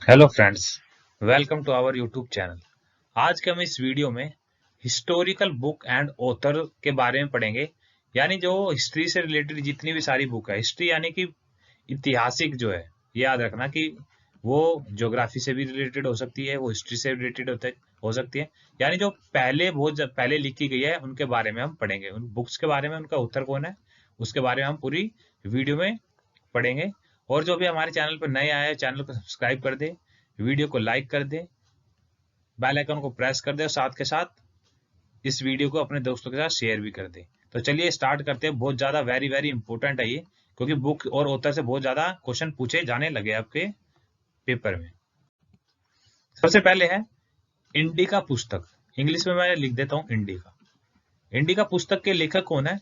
Hello friends, welcome to our YouTube channel. आज के हम इस वीडियो में हिस्टोरिकल बुक एंड ऑथर के बारे में पढ़ेंगे। यानी जो हिस्ट्री से रिलेटेड जितनी भी सारी बुक है, हिस्ट्री यानी कि ऐतिहासिक जो है, ये याद रखना कि वो ज्योग्राफी से भी रिलेटेड हो सकती है, वो हिस्ट्री से रिलेटेड हो सकती है। यानी जो पहले लिखी गई है उनके बारे में हम पढ़ेंगे, उन बुक्स के बारे में, उनका उत्तर कौन है उसके बारे में हम पूरी वीडियो में पढ़ेंगे। और जो भी हमारे चैनल पर नए आए हैं, चैनल को सब्सक्राइब कर दे, वीडियो को लाइक कर दे, बेल आइकन को प्रेस कर दे और साथ के साथ इस वीडियो को अपने दोस्तों के साथ शेयर भी कर दे। तो चलिए स्टार्ट करते हैं। बहुत ज्यादा वेरी वेरी इंपॉर्टेंट है ये, क्योंकि बुक और ऑथर से बहुत ज्यादा क्वेश्चन पूछे जाने लगे आपके पेपर में। सबसे पहले है इंडिका पुस्तक। इंग्लिश में मैं लिख देता हूँ इंडिका। इंडिका पुस्तक के लेखक कौन है?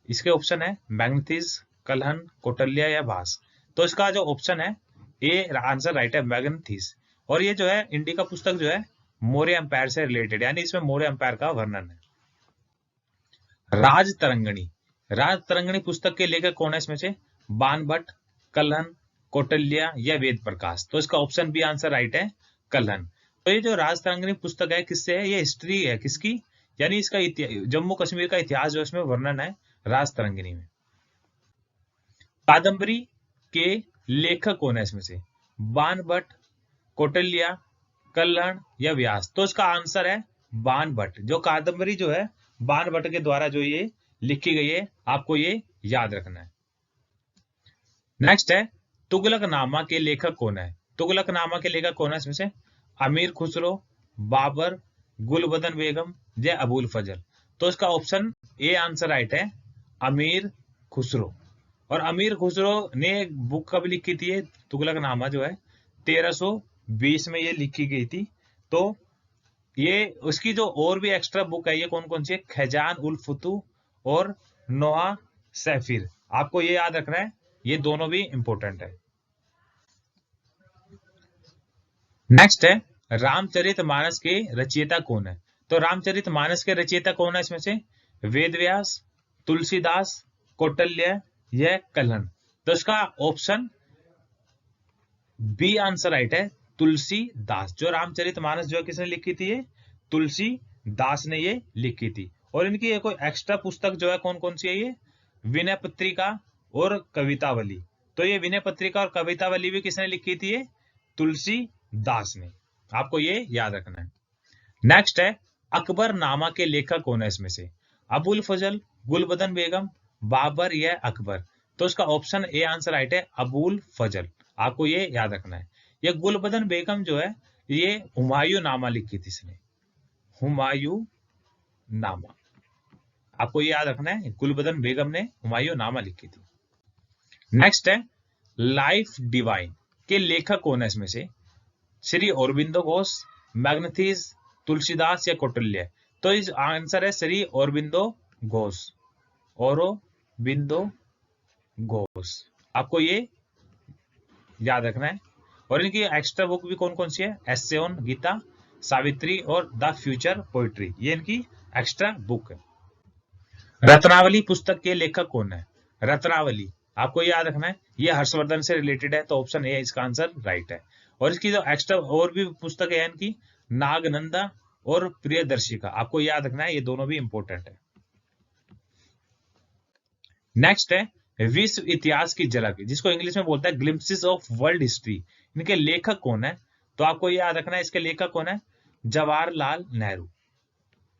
इसके ऑप्शन है मैग्नेटिस, कलहन, कौटिल्य या भास। तो इसका जो ऑप्शन है ए आंसर राइट है, मैग्नेटिस। और ये जो है इंडिका पुस्तक जो है मौर्य एम्पायर से रिलेटेड, यानी इसमें मौर्य एम्पायर का वर्णन है। राजतरंगिणी। राजतरंगिणी पुस्तक के लेखक कौन है इसमें से? बाणभट्ट, कलहन, कौटिल्य या वेद प्रकाश। तो इसका ऑप्शन बी आंसर राइट है, कलहन। तो ये जो राजतरंगिणी पुस्तक है किससे है? ये हिस्ट्री है किसकी? यानी इसका जम्मू कश्मीर का इतिहास जो इसमें वर्णन है राजतरंगिणी में। कादम्बरी के लेखक कौन है इसमें से? बाणभट्ट, कौटिल्य, कल्हण या व्यास। तो इसका आंसर है बाणभट्ट। जो कादम्बरी जो है बाणभट्ट के द्वारा जो ये लिखी गई है, आपको ये याद रखना है। नेक्स्ट है तुगलकनामा के लेखक कौन है? तुगलकनामा के लेखक कौन है इसमें से? अमीर खुसरो, बाबर, गुलबदन बेगम या अबुल फजल। तो इसका ऑप्शन ए आंसर राइट है, अमीर खुसरो। और अमीर खुसरो ने एक बुक कब लिखी थी? ये तुगलकनामा जो है 1320 में ये लिखी गई थी। तो ये उसकी जो और भी एक्स्ट्रा बुक है, ये कौन कौन सी है? खजान उल फुतू और नोहा सैफिर। आपको ये याद रखना है, ये दोनों भी इंपॉर्टेंट है। नेक्स्ट है रामचरितमानस के रचयिता कौन है? तो रामचरितमानस के रचयिता कौन है इसमें से? वेदव्यास, तुलसीदास, कौटिल्य या कल्हण। तो इसका ऑप्शन बी आंसर राइट है, तुलसीदास। जो रामचरितमानस जो किसने लिखी थी? ये तुलसीदास ने ये लिखी थी। और इनकी एक कोई एक्स्ट्रा पुस्तक जो है कौन कौन सी है? ये विनय पत्रिका और कवितावली। तो ये विनय पत्रिका और कवितावली भी किसने लिखी थी? ये तुलसीदास ने। आपको ये याद रखना है। नेक्स्ट है अकबर नामा के लेखक कौन है इसमें से? अबुल फजल, गुलबदन बेगम, बाबर या अकबर। तो इसका ऑप्शन ए आंसर राइट है, अबुल फजल। आपको ये याद रखना है। ये गुलबदन बेगम जो है ये हुमायूं नामा लिखी थी इसने, हुमायूं नामा। आपको ये याद रखना है, गुलबदन बेगम ने हुमायूं नामा लिखी थी। नेक्स्ट है लाइफ डिवाइन के लेखक कौन है इसमें से? श्री औरबिंदो घोष, मैग्नेटिस, तुलसीदास या कौटिल्य। तो इस आंसर है श्री औरबिंदो घोष, औरबिंदो घोष। आपको ये याद रखना है। और इनकी एक्स्ट्रा बुक भी कौन कौन सी है? एस्से ऑन गीता, सावित्री और द फ्यूचर पोइट्री। ये इनकी एक्स्ट्रा बुक है। रत्नावली पुस्तक के लेखक कौन है? रत्नावली, आपको ये याद रखना है, ये हर्षवर्धन से रिलेटेड है। तो ऑप्शन ए है इसका आंसर राइट है। और इसकी जो एक्स्ट्रा और भी पुस्तक है इनकी, नागनंदा और प्रियदर्शिका। आपको याद रखना है, ये दोनों भी इंपॉर्टेंट है। नेक्स्ट है विश्व इतिहास की झलक, जिसको इंग्लिश में बोलता है ग्लिम्पसेस ऑफ वर्ल्ड हिस्ट्री। इनके लेखक कौन है? तो आपको ये याद रखना है, इसके लेखक कौन है? जवाहरलाल नेहरू।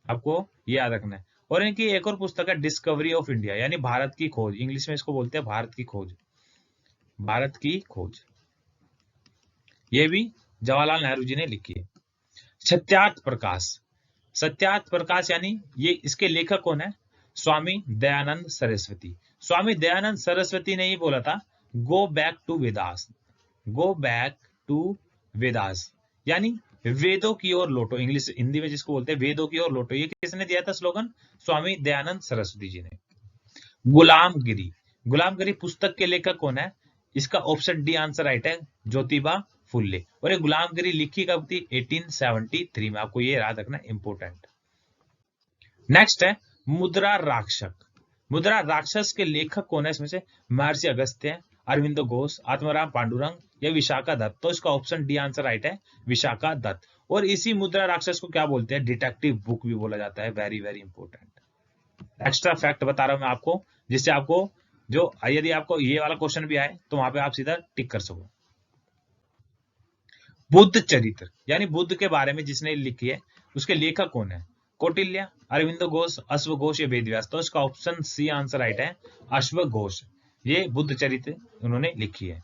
आपको ये याद रखना है। और इनकी एक और पुस्तक है डिस्कवरी ऑफ इंडिया, यानी भारत की खोज। इंग्लिश में इसको बोलते हैं भारत की खोज, भारत की खोज। ये भी जवाहरलाल नेहरू जी ने लिखी है। सत्यार्थ प्रकाश, सत्यार्थ प्रकाश यानी ये इसके लेखक कौन है? स्वामी दयानंद सरस्वती। स्वामी दयानंद सरस्वती ने ही बोला था go back to Vedas, go back to Vedas, यानी वेदों की ओर लौटो। इंग्लिश हिंदी में जिसको बोलते हैं वेदों की ओर लौटो। ये किसने दिया था स्लोगन? स्वामी दयानंद सरस्वती जी ने। गुलामगिरी, गुलामगिरी पुस्तक के लेखक कौन है? इसका ऑप्शन डी आंसर राइट है, ज्योतिबा फुल्ले। और ये गुलामगिरी लिखी कब थी? 1873 में। आपको ये याद रखना इंपोर्टेंट। नेक्स्ट है मुद्रा राक्षस। मुद्रा राक्षस के लेखक कौन है इसमें से? महर्षि अगस्त्य, अरविंद घोष, आत्माराम पांडुरंग या विशाखा दत्त। तो इसका ऑप्शन डी आंसर राइट है, विशाखा दत्त। और इसी मुद्रा राक्षस को क्या बोलते हैं, डिटेक्टिव बुक भी बोला जाता है। Very very important extra fact बता रहा हूं मैं आपको, जिससे आपको जो यदि आपको ये वाला क्वेश्चन भी आए तो वहां पे आप सीधा टिक कर सको। बुद्ध चरित्र यानी बुद्ध के बारे में जिसने लिखी है उसके लेखक कौन है, कौटिल्य, अरविंद घोष, अश्वघोष या वेदव्यास। तो इसका ऑप्शन सी आंसर राइट है, अश्वघोष। ये बुद्ध चरित्र उन्होंने लिखी है।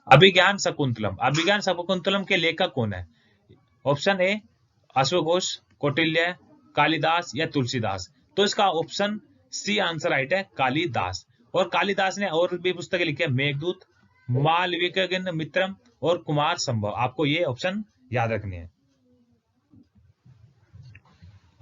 अभिज्ञान शकुंतलम, अभिज्ञान शकुंतलम के लेखक कौन है, ऑप्शन ए अश्वघोष, कौटिल्य, कालिदास या तुलसीदास। तो इसका ऑप्शन सी आंसर राइट है, कालिदास। और कालिदास ने और भी पुस्तकें लिखी है, मेघदूत, मालविका मित्रम और कुमार संभव। आपको ये ऑप्शन याद रखने हैं।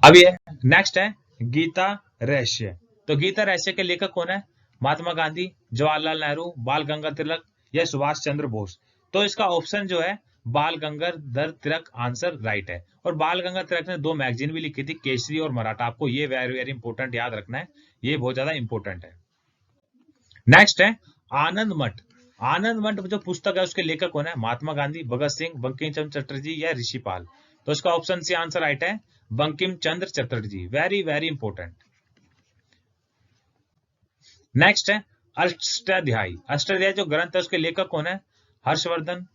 अब ये नेक्स्ट है गीता रहस्य। तो गीता रहस्य के लेखक कौन है, महात्मा गांधी, जवाहरलाल नेहरू, बाल गंगाधर तिलक या सुभाष चंद्र बोस। तो इसका ऑप्शन जो है बाल गंगाधर तिलक आंसर राइट है। और बाल गंगाधर तिलक ने 2 मैगजीन भी लिखी थी, केसरी और मराठा। आपको ये वेरी वेरी इंपॉर्टेंट याद रखना है, ये बहुत ज्यादा इंपॉर्टेंट है। नेक्स्ट है आनंद मठ। आनंद मठ जो पुस्तक है उसके लेखक कौन है, महात्मा गांधी, भगत सिंह, बंकिम चंद्र चटर्जी या ऋषिपाल। तो इसका ऑप्शन सी आंसर राइट है, Bankim Chandra Chatterjee. Very very important. Next है अष्टाध्यायी। अष्टाध्यायी जो ग्रंथ है उसके लेखक कौन है, हर्षवर्धन,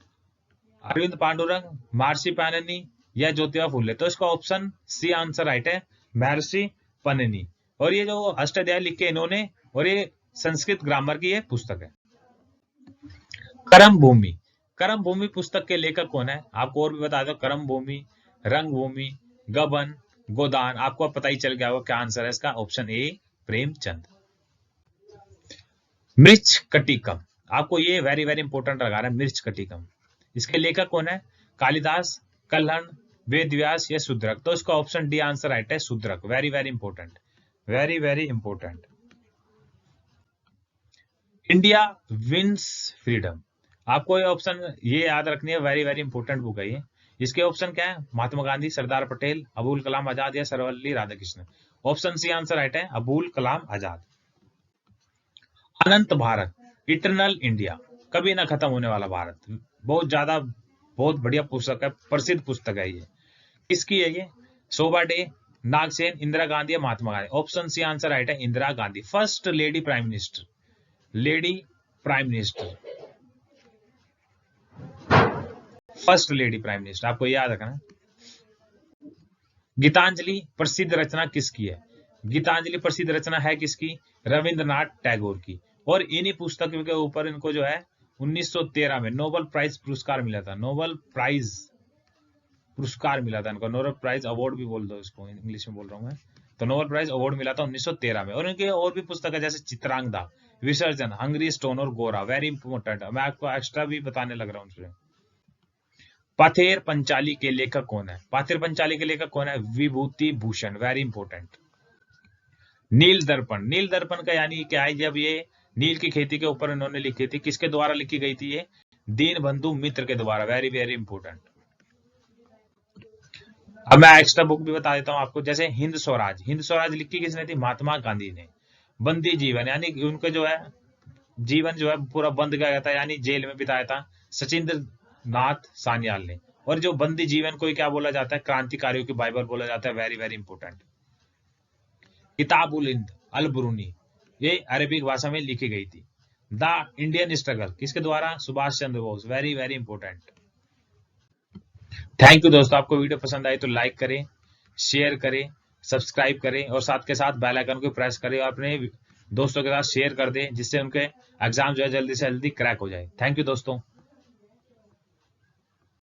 अरविंद पांडुरंग, महर्षि पैननी या ज्योतिबा फुले। तो इसका ऑप्शन सी आंसर राइट है, महर्षि पैननी। और ये जो अष्टाध्यायी लिखे इन्होंने, और ये संस्कृत ग्रामर की ये पुस्तक है। कर्म भूमि, कर्म भूमि पुस्तक के लेखक कौन है, आपको और भी बता दो, कर्म भूमि, रंग भूमि, गबन, गोदान। आपको पता ही चल गया होगा क्या आंसर है इसका, ऑप्शन ए प्रेमचंद। मृच्छ कटिकम, आपको ये वेरी वेरी इंपॉर्टेंट लगा रहा है, मृच्छ कटिकम। इसके लेखक कौन है, कालिदास, कल्हण, वेदव्यास या शूद्रक। तो इसका ऑप्शन डी आंसर राइट है, Shudraka. Very very important, very very important. India wins freedom, आपको ये ऑप्शन ये याद रखनी है, वेरी वेरी इंपॉर्टेंट बुक है ये। इसके ऑप्शन क्या है, महात्मा गांधी, सरदार पटेल, अबुल कलाम आजाद या Sarvepalli Radhakrishnan. Option C answer right है, अबुल कलाम आजाद। अनंत भारत, इटरनल इंडिया, कभी ना खत्म होने वाला भारत। बहुत ज्यादा बहुत बढ़िया पुस्तक है, प्रसिद्ध पुस्तक है ये। किसकी है ये, शोभा डे, नागसेन, इंदिरा गांधी या Mahatma Gandhi. Option C answer right है, Indira Gandhi, first lady prime minister, lady prime minister, first lady prime minister. आपको याद रखना। गीतांजलि प्रसिद्ध रचना किसकी है, गीतांजलि प्रसिद्ध रचना है किसकी, रविंद्रनाथ टैगोर की। और इन्हीं पुस्तक के ऊपर इनको जो है 1913 में नोबेल प्राइज पुरस्कार मिला था, नोबेल प्राइज पुरस्कार मिला था इनको, नोबेल प्राइज अवार्ड भी बोल दो इसको, इंग्लिश में बोल रहा हूं मैं। तो नोबेल प्राइज अवार्ड मिला था 1913 में। और इनके और भी पुस्तक है जैसे चित्रांगदा, विसर्जन, हंगरी स्टोन और गोरा। वेरी इंपॉर्टेंट है, मैं आपको एक्स्ट्रा भी बताने लग रहा हूँ उसमें। पाथेर पंचाली के लेखक कौन है, पाथेर पंचाली के लेखक कौन है, विभूति भूषण। Very important. नील दर्पण, नील दर्पण का यानी क्या है, जब ये नील की खेती के ऊपर इन्होंने लिखी थी, किसके द्वारा लिखी गई थी ये, दीन बंधु मित्र के द्वारा। Very very important. अब मैं एक्स्ट्रा बुक भी बता देता हूं आपको, जैसे हिंद स्वराज, हिंद स्वराज लिखी किसने थी, महात्मा गांधी ने। बंदी जीवन यानी उनका जो है जीवन जो है पूरा बंद गया था, यानी जेल में बिताया था, सचिंद्र नाथ सान्याल ने। और जो बंदी जीवन को क्या बोला जाता है, क्रांतिकारियों की बाइबल बोला जाता है। Very very important. Kitabul Hind Al Biruni, ये अरेबिक भाषा में लिखी गई थी। द इंडियन स्ट्रगल किसके द्वारा, Subhash Chandra Bose. Very very important. Thank you दोस्तों, आपको वीडियो पसंद आई तो लाइक करें, शेयर करें, सब्सक्राइब करें और साथ के साथ बेल आइकन को प्रेस करें और अपने दोस्तों के साथ शेयर कर दें, जिससे उनके एग्जाम जो है जल्दी से जल्दी क्रैक हो जाए। थैंक यू दोस्तों।